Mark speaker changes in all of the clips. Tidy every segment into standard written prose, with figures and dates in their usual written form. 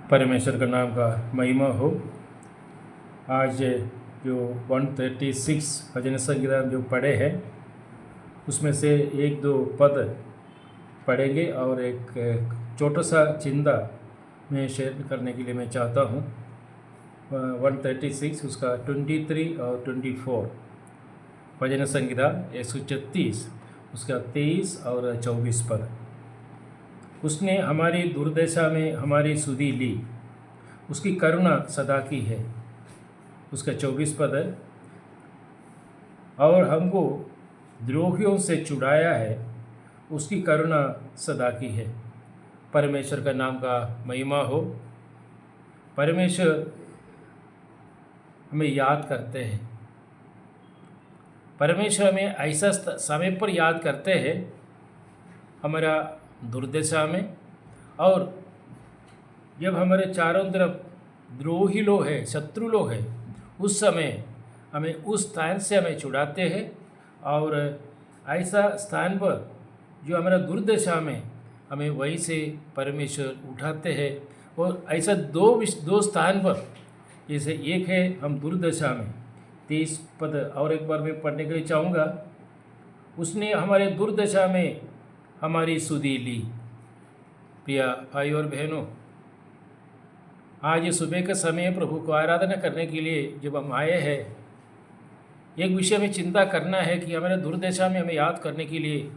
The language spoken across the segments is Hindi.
Speaker 1: परमेश्वर का नाम का महिमा हो। आज जो 136 भजन संगीता जो पढ़े हैं उसमें से एक दो पद पढ़ेंगे और एक छोटा सा चिंता मैं शेयर करने के लिए मैं चाहता हूँ। 136 उसका 23 और 24 भजन संगीता 136 उसका 23 और 24 पद। उसने हमारी दुर्दशा में हमारी सुधि ली, उसकी करुणा सदा की है। उसका 24 पद है, और हमको द्रोहियों से छुड़ाया है, उसकी करुणा सदा की है। परमेश्वर का नाम का महिमा हो। परमेश्वर हमें याद करते हैं, परमेश्वर हमें ऐसा समय पर याद करते हैं हमारा दुर्दशा में, और जब हमारे चारों तरफ द्रोही लोग हैं, शत्रु लोग हैं, उस समय हमें उस स्थान से हमें छुड़ाते हैं। और ऐसा स्थान पर जो हमारा दुर्दशा में हमें वहीं से परमेश्वर उठाते हैं। और ऐसा दो स्थान पर, जैसे एक है हम दुर्दशा में, 23 पद और एक बार मैं पढ़ने के लिए चाहूँगा। उसने हमारे दुर्दशा में हमारी सुधि ली। प्रिय भाई और बहनों, आज सुबह के समय प्रभु को आराधना करने के लिए जब हम आए हैं, एक विषय में चिंता करना है कि हमारे दुर्दशा में हमें याद करने के लिए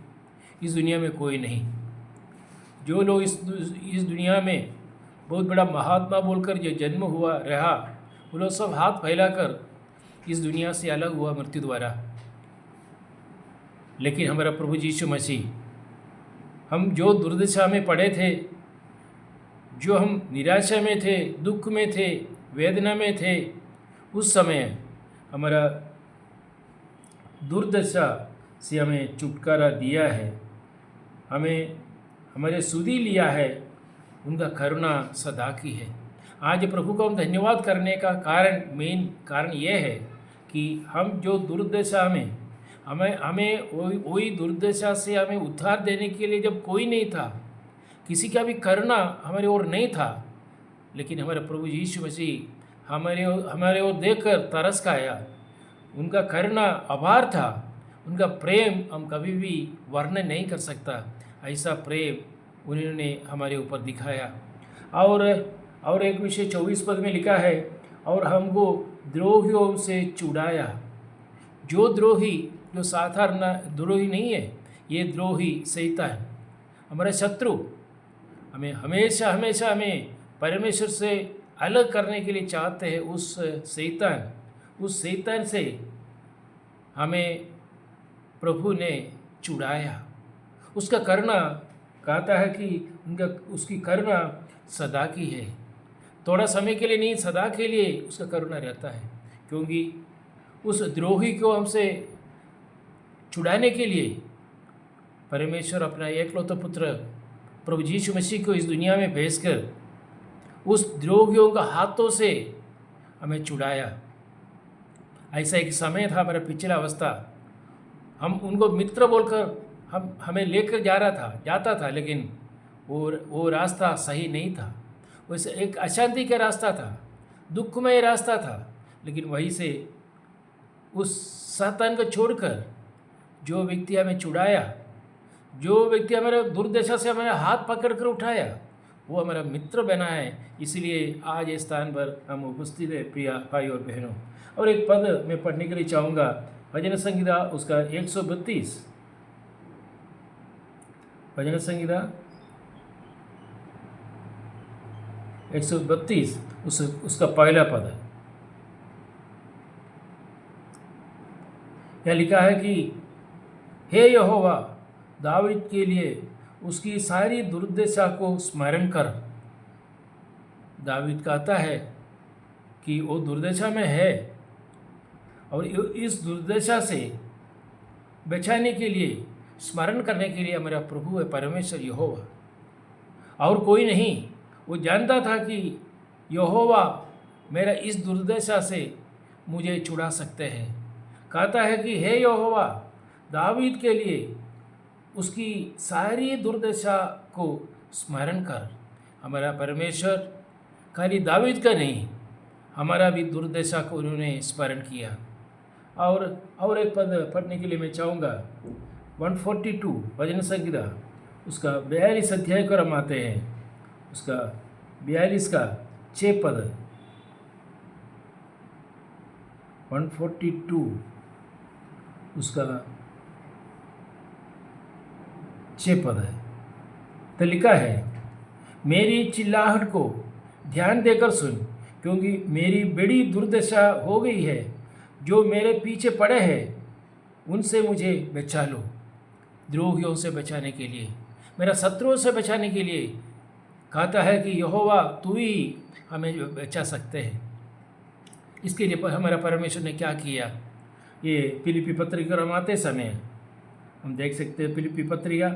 Speaker 1: इस दुनिया में कोई नहीं। जो लोग इस दुनिया में बहुत बड़ा महात्मा बोलकर जो जन्म हुआ रहा, वो लोग सब हाथ फैलाकर इस दुनिया से अलग हुआ मृत्यु द्वारा। लेकिन हमारा प्रभु यीशु मसीह, हम जो दुर्दशा में पड़े थे, जो हम निराशा में थे, दुख में थे, वेदना में थे, उस समय हमारा दुर्दशा से हमें छुटकारा दिया है, हमें हमारे सुधि लिया है, उनका करुणा सदा की है। आज प्रभु को हम धन्यवाद करने का मेन कारण यह है कि हम जो दुर्दशा में हमें वही दुर्दशा से हमें उद्धार देने के लिए जब कोई नहीं था, किसी का भी करुणा हमारे ओर नहीं था, लेकिन हमारे प्रभु यीशु मसीह हमारे ओर देखकर तरस खाया। उनका करुणा अपार था, उनका प्रेम हम कभी भी वर्णन नहीं कर सकता। ऐसा प्रेम उन्होंने हमारे ऊपर दिखाया। और एक विषय 24 पद में लिखा है, और हमको द्रोहियों से छुड़ाया। जो द्रोही, जो साधारण द्रोही नहीं है, ये द्रोही शैतान, हमारा शत्रु, हमें हमेशा हमें परमेश्वर से अलग करने के लिए चाहते हैं। उस शैतान से हमें प्रभु ने छुड़ाया। उसका करुणा कहता है कि उसकी करुणा सदा की है। थोड़ा समय के लिए नहीं, सदा के लिए उसका करुणा रहता है, क्योंकि उस द्रोही को हमसे छुड़ाने के लिए परमेश्वर अपना एकलौता पुत्र प्रभु यीशु मसीह को इस दुनिया में भेजकर उस द्रोहियों का हाथों से हमें छुड़ाया। ऐसा एक समय था, हमारा पिछला अवस्था, हम उनको मित्र बोलकर हमें लेकर जाता था, लेकिन वो रास्ता सही नहीं था। वैसे एक अशांति का रास्ता था, दुखमय रास्ता था। लेकिन वहीं से उस शैतान को छोड़कर जो व्यक्ति हमें छुड़ाया, जो व्यक्ति हमारे दुर्दशा से हमारे हाथ पकड़कर उठाया, वो हमारा मित्र बना है। इसलिए आज इस स्थान पर हम उपस्थित हैं प्रिय भाई और बहनों। और एक पद मैं पढ़ने के लिए चाहूँगा, भजन संगीता उसका 132, भजन संगीता 132 उसका पहला पद है। यह लिखा है कि हे यहोवा, दाऊद के लिए उसकी सारी दुर्दशा को स्मरण कर। दाऊद कहता है कि वो दुर्दशा में है, और इस दुर्दशा से बचाने के लिए, स्मरण करने के लिए हमारा प्रभु है परमेश्वर यहोवा, और कोई नहीं। वो जानता था कि यहोवा मेरा इस दुर्दशा से मुझे छुड़ा सकते हैं। कहता है कि हे यहोवा, दाऊद के लिए उसकी सारी दुर्दशा को स्मरण कर। हमारा परमेश्वर खाली दावीद का नहीं, हमारा भी दुर्दशा को उन्होंने स्मरण किया। और एक पद पढ़ने के लिए मैं चाहूँगा, 142 भजन संहिता उसका 42 अध्याय को हम आते हैं, उसका 42 का 6 पद, 142 उसका 6 पद है। तो लिखा है, मेरी चिल्लाहट को ध्यान देकर सुन, क्योंकि मेरी बड़ी दुर्दशा हो गई है। जो मेरे पीछे पड़े हैं उनसे मुझे बचा लो, द्रोहियों से बचाने के लिए, मेरा शत्रुओं से बचाने के लिए कहता है कि यहोवा तू ही हमें बचा सकते हैं। इसके लिए हमारा परमेश्वर ने क्या किया, ये फिलिप्पी पत्रिका हम आते समय हम देख सकते हैं। फिलिप्पी पत्रिका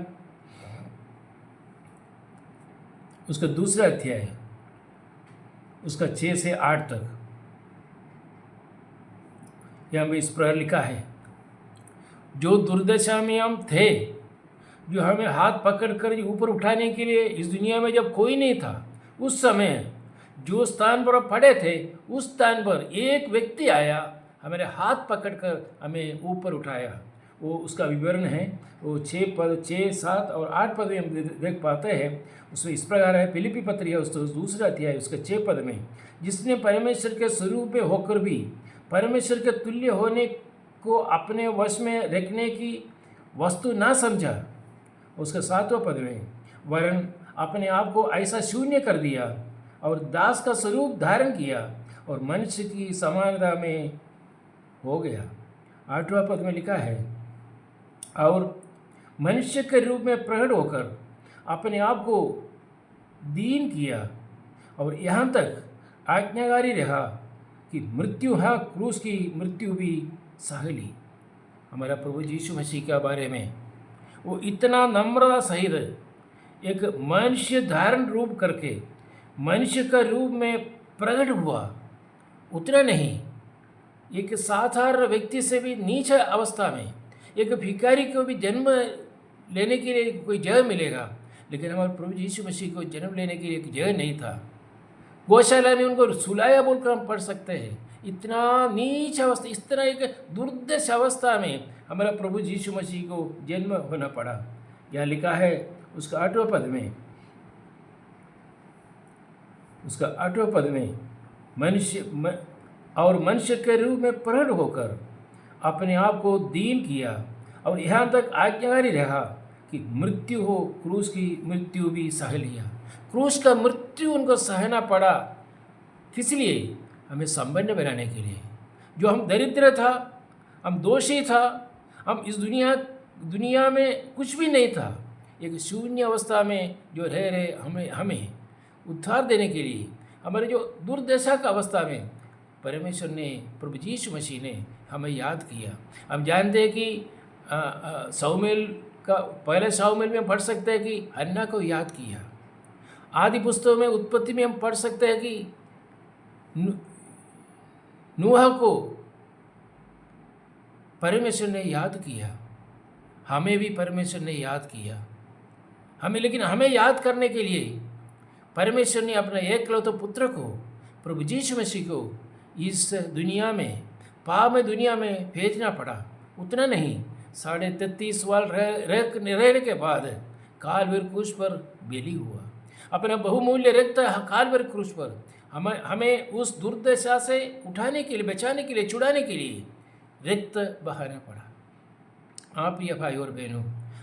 Speaker 1: उसका 2 अध्याय उसका 6 से 8 तक, यहाँ में इस प्रकार लिखा है, जो दुर्दशा में हम थे, जो हमें हाथ पकड़कर ऊपर उठाने के लिए इस दुनिया में जब कोई नहीं था, उस समय जो स्थान पर पड़े थे उस स्थान पर एक व्यक्ति आया, हमारे हाथ पकड़कर हमें ऊपर उठाया। वो उसका विवरण है, वो 6 पद 6, 7 और 8 पद में हम देख पाते हैं। उसमें इस प्रकार है, फिलिप्पी पत्रिका उसका 2 अध्याय उसका 6 पद में, जिसने परमेश्वर के स्वरूप में होकर भी परमेश्वर के तुल्य होने को अपने वश में रखने की वस्तु ना समझा। उसका 7वां पद में, वरन अपने आप को ऐसा शून्य कर दिया और दास का स्वरूप धारण किया और मनुष्य की समानता में हो गया। 8वां पद में लिखा है, और मनुष्य के रूप में प्रकट होकर अपने आप को दीन किया और यहाँ तक आज्ञाकारी रहा कि मृत्यु, हाँ क्रूस की मृत्यु भी सह ली। हमारा प्रभु यीशु मसीह के बारे में वो इतना नम्रता सहित एक मनुष्य धारण रूप करके मनुष्य का रूप में प्रकट हुआ। उतना नहीं, एक साधारण व्यक्ति से भी नीचे अवस्था में एक भिखारी को भी जन्म लेने के लिए कोई जगह मिलेगा, लेकिन हमारे प्रभु यीशु मसीह को जन्म लेने के लिए एक जगह नहीं था। गौशाला में उनको सुलाया बोलकर हम पढ़ सकते हैं। इतना नीच अवस्था, इस तरह एक दुर्दश अवस्था में हमारा प्रभु यीशु मसीह को जन्म होना पड़ा। यह लिखा है उसका 8वें पद में, उसका 8वें पद में, मनुष्य के रूप में प्रकट होकर अपने आप को दीन किया और यहाँ तक आज्ञाकारी रहा कि मृत्यु हो, क्रूस की मृत्यु भी सह लिया। क्रूस का मृत्यु उनको सहना पड़ा, इसलिए हमें संबंध बनाने के लिए। जो हम दरिद्र था, हम दोषी था, हम इस दुनिया में कुछ भी नहीं था, एक शून्य अवस्था में जो रह रहे हमें उद्धार देने के लिए, हमारे जो दुर्दशा का अवस्था में परमेश्वर ने, प्रभु यीशु मसीह ने हमें याद किया। हम जानते हैं कि शाऊल का पहले शाऊल में हम पढ़ सकते हैं कि हन्ना को याद किया। आदि पुस्तकों में उत्पत्ति में हम पढ़ सकते हैं कि नूह को परमेश्वर ने याद किया। हमें भी परमेश्वर ने याद किया, लेकिन हमें याद करने के लिए परमेश्वर ने अपने एकलौते पुत्र को, प्रभु यीशु मसीह को इस दुनिया में, पाप में दुनिया में भेजना पड़ा। उतना नहीं, 33.5 साल रहने के बाद कालवरी क्रूस पर बलि हुआ। अपना बहुमूल्य रक्त कालवरी क्रूस पर हमें उस दुर्दशा से उठाने के लिए, बचाने के लिए, छुड़ाने के लिए रक्त बहाना पड़ा। आप प्रिय भाई और बहनों,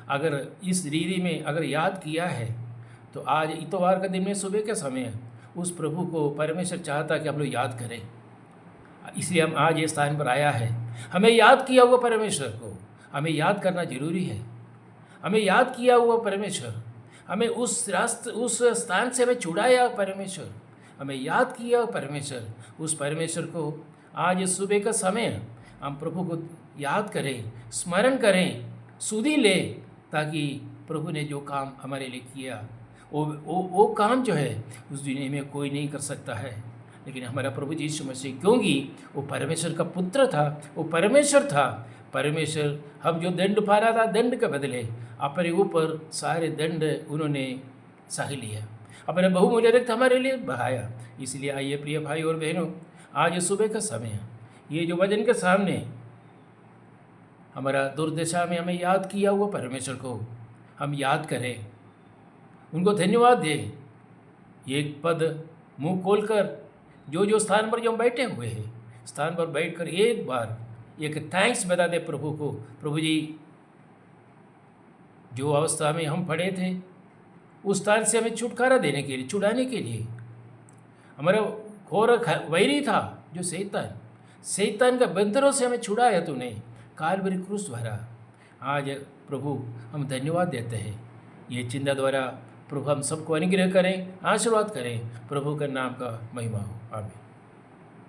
Speaker 1: अगर इस रीति में अगर याद किया है तो आज इतवार का दिन में सुबह के समय उस प्रभु को परमेश्वर चाहता कि हम लोग याद करें। इसलिए हम आज ये स्थान पर आया है। हमें याद किया हुआ परमेश्वर को हमें याद करना जरूरी है। हमें याद किया हुआ परमेश्वर, हमें उस स्थान से हमें छुड़ाया परमेश्वर, हमें याद किया परमेश्वर। उस परमेश्वर को आज सुबह का समय हम प्रभु को याद करें, स्मरण करें, सुधि लें, ताकि प्रभु ने जो काम हमारे लिए किया वो काम जो है उस दुनिया में कोई नहीं कर सकता है। लेकिन हमारा प्रभु यीशु मसीह, क्योंकि वो परमेश्वर का पुत्र था, वो परमेश्वर था, परमेश्वर हम जो दंड पा रहा था, दंड के बदले अपने ऊपर सारे दंड उन्होंने सह लिया। अपने बहुमूल्य रक्त हमारे लिए बहाया। इसलिए आइए प्रिय भाई और बहनों, आज सुबह का समय है, ये जो वचन के सामने हमारा दुर्दशा में हमें याद किया हुआ परमेश्वर को हम याद करें, उनको धन्यवाद दें। एक पद मुंह खोलकर जो स्थान पर जो हम बैठे हुए हैं, स्थान पर बैठकर एक बार एक थैंक्स बता दे प्रभु को। प्रभु जी, जो अवस्था में हम पड़े थे उस स्थान से हमें छुटकारा देने के लिए, छुड़ाने के लिए, हमारा घोर वैरी था जो शैतान का बंदरों से हमें छुड़ाया तूने कालवरी क्रूस द्वारा। आज प्रभु हम धन्यवाद देते हैं। ये चिंता द्वारा प्रभु हम सबको अनुग्रह करें, आशीर्वाद करें। प्रभु के नाम का महिमा हो। आमीन।